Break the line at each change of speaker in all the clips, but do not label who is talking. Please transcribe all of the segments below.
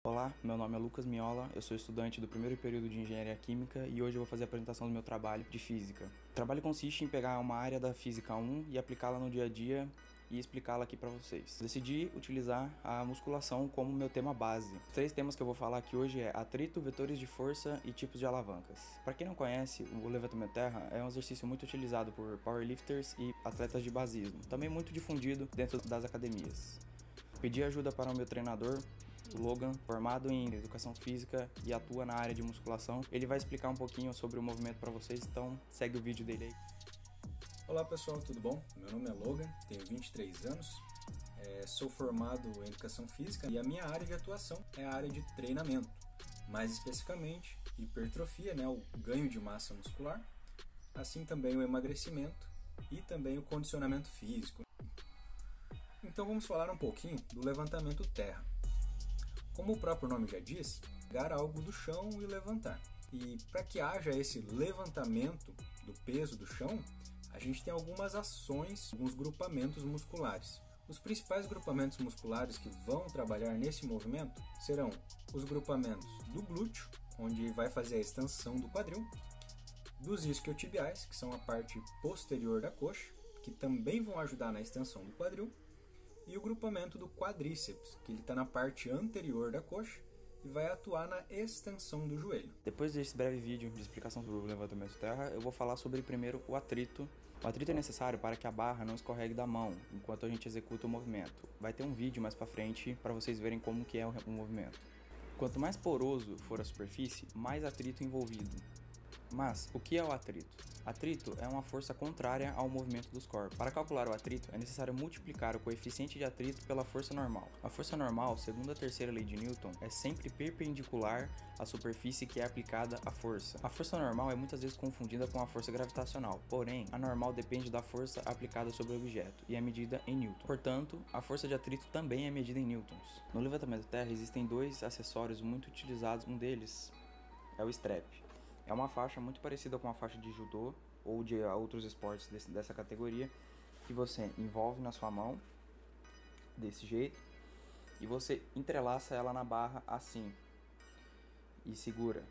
Olá, meu nome é Lucas Miola, eu sou estudante do primeiro período de Engenharia Química e hoje eu vou fazer a apresentação do meu trabalho de Física. O trabalho consiste em pegar uma área da Física 1 e aplicá-la no dia a dia e explicá-la aqui para vocês. Decidi utilizar a musculação como meu tema base. Os 3 temas que eu vou falar aqui hoje é atrito, vetores de força e tipos de alavancas. Para quem não conhece, o levantamento terra é um exercício muito utilizado por powerlifters e atletas de basismo, também muito difundido dentro das academias. Pedi ajuda para o meu treinador, Logan, formado em Educação Física e atua na área de musculação. Ele vai explicar um pouquinho sobre o movimento para vocês, então segue o vídeo dele aí.
Olá pessoal, tudo bom? Meu nome é Logan, tenho 23 anos, sou formado em Educação Física e a minha área de atuação é a área de treinamento, mais especificamente hipertrofia, o ganho de massa muscular, assim também o emagrecimento e também o condicionamento físico. Então vamos falar um pouquinho do levantamento terra. Como o próprio nome já diz, pegar algo do chão e levantar. E para que haja esse levantamento do peso do chão, a gente tem algumas ações, alguns grupamentos musculares. Os principais grupamentos musculares que vão trabalhar nesse movimento serão os grupamentos do glúteo, onde vai fazer a extensão do quadril, dos isquiotibiais, que são a parte posterior da coxa, que também vão ajudar na extensão do quadril, e o grupamento do quadríceps, que ele está na parte anterior da coxa e vai atuar na extensão do joelho.
Depois desse breve vídeo de explicação sobre o levantamento terra, eu vou falar sobre primeiro o atrito. O atrito é necessário para que a barra não escorregue da mão enquanto a gente executa o movimento. Vai ter um vídeo mais para frente para vocês verem como que é o movimento. Quanto mais poroso for a superfície, mais atrito envolvido. Mas o que é o atrito? Atrito é uma força contrária ao movimento dos corpos. Para calcular o atrito, é necessário multiplicar o coeficiente de atrito pela força normal. A força normal, segundo a terceira lei de Newton, é sempre perpendicular à superfície que é aplicada a força. A força normal é muitas vezes confundida com a força gravitacional, porém, a normal depende da força aplicada sobre o objeto e é medida em Newton. Portanto, a força de atrito também é medida em newtons. No levantamento terra existem 2 acessórios muito utilizados, um deles é o strap. É uma faixa muito parecida com a faixa de judô ou de outros esportes dessa categoria, que você envolve na sua mão, desse jeito, e você entrelaça ela na barra assim, e segura.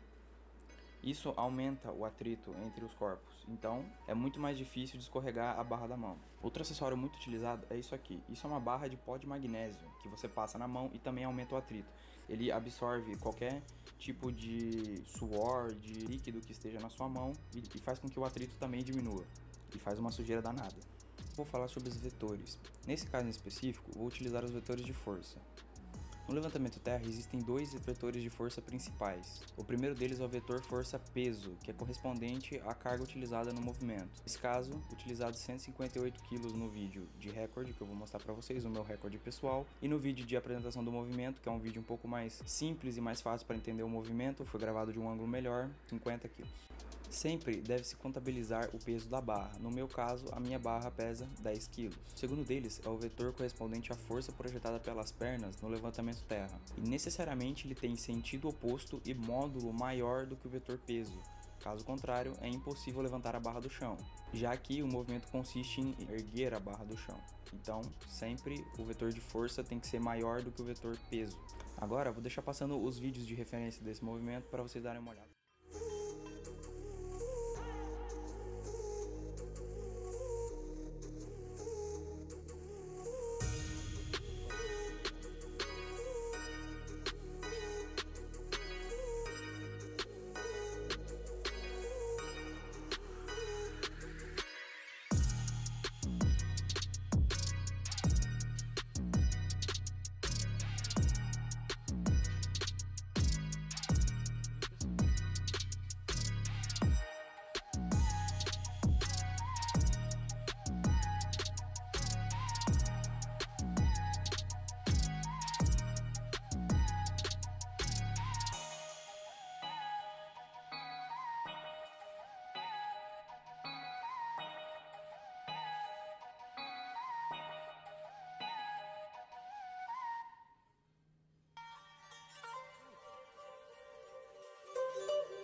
Isso aumenta o atrito entre os corpos, então é muito mais difícil de escorregar a barra da mão. Outro acessório muito utilizado é isso aqui. Isso é uma barra de pó de magnésio, que você passa na mão e também aumenta o atrito. Ele absorve qualquer tipo de suor, de líquido que esteja na sua mão e faz com que o atrito também diminua e faz uma sujeira danada. Vou falar sobre os vetores. Nesse caso em específico, vou utilizar os vetores de força. No levantamento terra existem 2 vetores de força principais. O primeiro deles é o vetor força-peso, que é correspondente à carga utilizada no movimento. Nesse caso, utilizado 158 kg no vídeo de recorde, que eu vou mostrar para vocês, o meu recorde pessoal, e no vídeo de apresentação do movimento, que é um vídeo um pouco mais simples e mais fácil para entender o movimento, foi gravado de um ângulo melhor, 50 kg. Sempre deve-se contabilizar o peso da barra. No meu caso, a minha barra pesa 10 kg. O segundo deles é o vetor correspondente à força projetada pelas pernas no levantamento terra. E necessariamente ele tem sentido oposto e módulo maior do que o vetor peso. Caso contrário, é impossível levantar a barra do chão, já que o movimento consiste em erguer a barra do chão. Então, sempre o vetor de força tem que ser maior do que o vetor peso. Agora, vou deixar passando os vídeos de referência desse movimento para vocês darem uma olhada.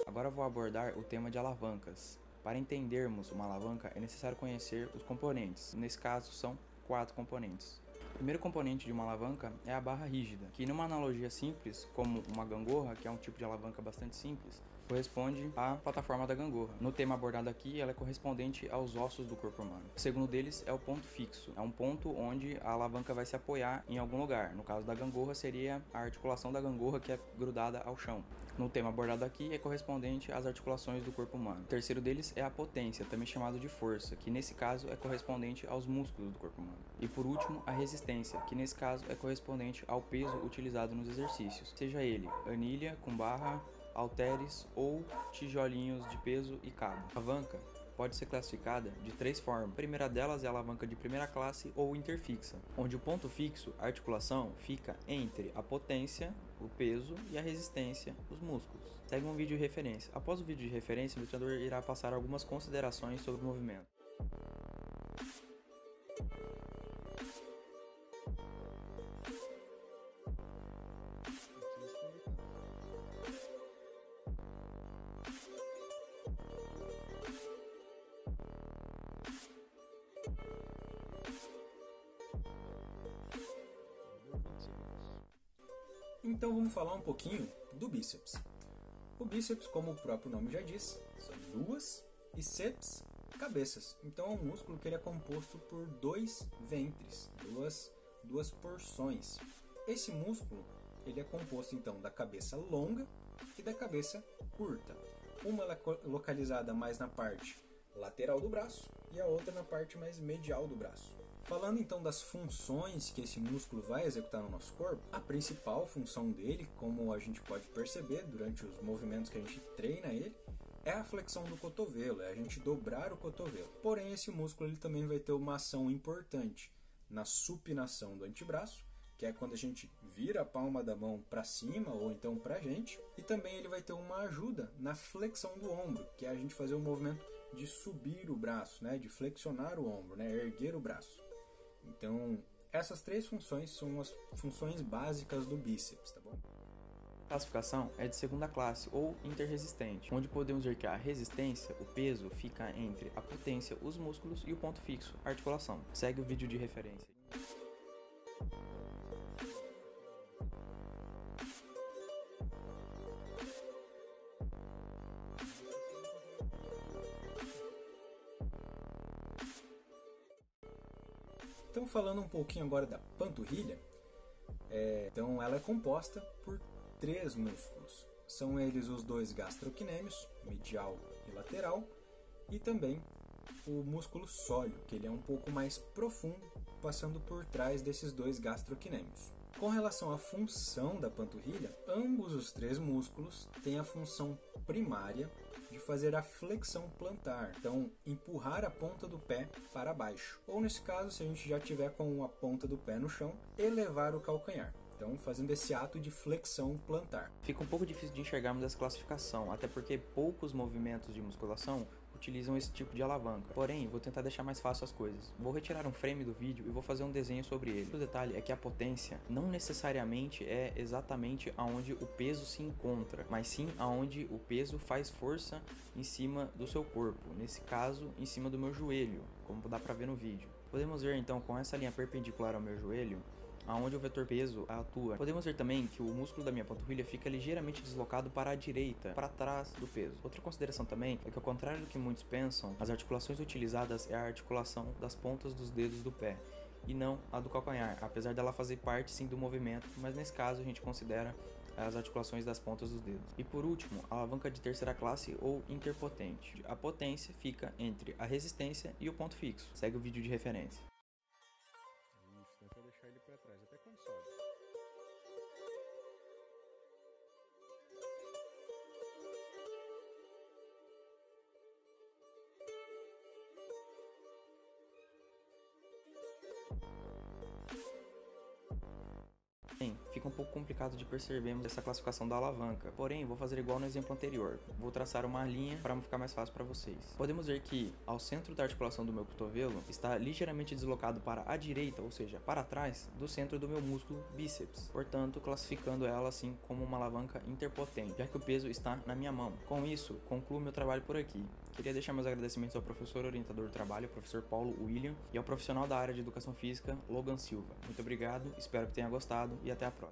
Agora vou abordar o tema de alavancas. Para entendermos uma alavanca é necessário conhecer os componentes. Nesse caso são 4 componentes. O primeiro componente de uma alavanca é a barra rígida, que numa analogia simples, como uma gangorra, que é um tipo de alavanca bastante simples, corresponde à plataforma da gangorra. No tema abordado aqui, ela é correspondente aos ossos do corpo humano. O segundo deles é o ponto fixo. É um ponto onde a alavanca vai se apoiar em algum lugar. No caso da gangorra, seria a articulação da gangorra que é grudada ao chão. No tema abordado aqui, é correspondente às articulações do corpo humano. O terceiro deles é a potência, também chamado de força, que nesse caso é correspondente aos músculos do corpo humano. E por último, a resistência, que nesse caso é correspondente ao peso utilizado nos exercícios, seja ele anilha com barra, halteres ou tijolinhos de peso e cabo. A alavanca pode ser classificada de três formas. A primeira delas é a alavanca de primeira classe ou interfixa, onde o ponto fixo, a articulação, fica entre a potência, o peso e a resistência, os músculos. Segue um vídeo de referência. Após o vídeo de referência, o ilustrador irá passar algumas considerações sobre o movimento.
Então vamos falar um pouquinho do bíceps. O bíceps, como o próprio nome já diz, são duas e seps, cabeças. Então é um músculo que ele é composto por dois ventres, duas porções. Esse músculo ele é composto então da cabeça longa e da cabeça curta. Uma ela é localizada mais na parte lateral do braço e a outra na parte mais medial do braço. Falando então das funções que esse músculo vai executar no nosso corpo, a principal função dele, como a gente pode perceber durante os movimentos que a gente treina ele, é a flexão do cotovelo, é a gente dobrar o cotovelo. Porém, esse músculo ele também vai ter uma ação importante na supinação do antebraço, que é quando a gente vira a palma da mão para cima ou então para a gente, e também ele vai ter uma ajuda na flexão do ombro, que é a gente fazer o movimento de subir o braço, né, de flexionar o ombro, né, erguer o braço. Então, essas três funções são as funções básicas do bíceps, tá bom?
A classificação é de segunda classe ou interresistente, onde podemos ver que a resistência, o peso, fica entre a potência, os músculos e o ponto fixo, a articulação. Segue o vídeo de referência.
Então, falando um pouquinho agora da panturrilha, então ela é composta por três músculos. São eles os dois gastrocnêmios, medial e lateral, e também o músculo sóleo, que ele é um pouco mais profundo, passando por trás desses dois gastrocnêmios. Com relação à função da panturrilha, ambos os três músculos têm a função primária de fazer a flexão plantar, então empurrar a ponta do pé para baixo. Ou nesse caso, se a gente já tiver com a ponta do pé no chão, elevar o calcanhar. Então, fazendo esse ato de flexão plantar.
Fica um pouco difícil de enxergarmos essa classificação, até porque poucos movimentos de musculação utilizam esse tipo de alavanca. Porém, vou tentar deixar mais fácil as coisas. Vou retirar um frame do vídeo e vou fazer um desenho sobre ele. O detalhe é que a potência não necessariamente é exatamente aonde o peso se encontra, mas sim aonde o peso faz força em cima do seu corpo. Nesse caso, em cima do meu joelho, como dá pra ver no vídeo. Podemos ver então com essa linha perpendicular ao meu joelho, aonde o vetor peso atua. Podemos ver também que o músculo da minha panturrilha fica ligeiramente deslocado para a direita, para trás do peso. Outra consideração também é que, ao contrário do que muitos pensam, as articulações utilizadas é a articulação das pontas dos dedos do pé e não a do calcanhar, apesar dela fazer parte sim do movimento, mas nesse caso a gente considera as articulações das pontas dos dedos. E por último, a alavanca de terceira classe ou interpotente. A potência fica entre a resistência e o ponto fixo. Segue o vídeo de referência.
Tenta deixar ele para trás, até quando sobe.
Bem, fica um pouco complicado de percebermos essa classificação da alavanca. Porém, vou fazer igual no exemplo anterior. Vou traçar uma linha para ficar mais fácil para vocês. Podemos ver que ao centro da articulação do meu cotovelo está ligeiramente deslocado para a direita, ou seja, para trás do centro do meu músculo bíceps. Portanto, classificando ela assim como uma alavanca interpotente, já que o peso está na minha mão. Com isso, concluo meu trabalho por aqui. Queria deixar meus agradecimentos ao professor orientador do trabalho, o professor Paulo William, e ao profissional da área de educação física, Logan Silva. Muito obrigado, espero que tenha gostado e até a próxima.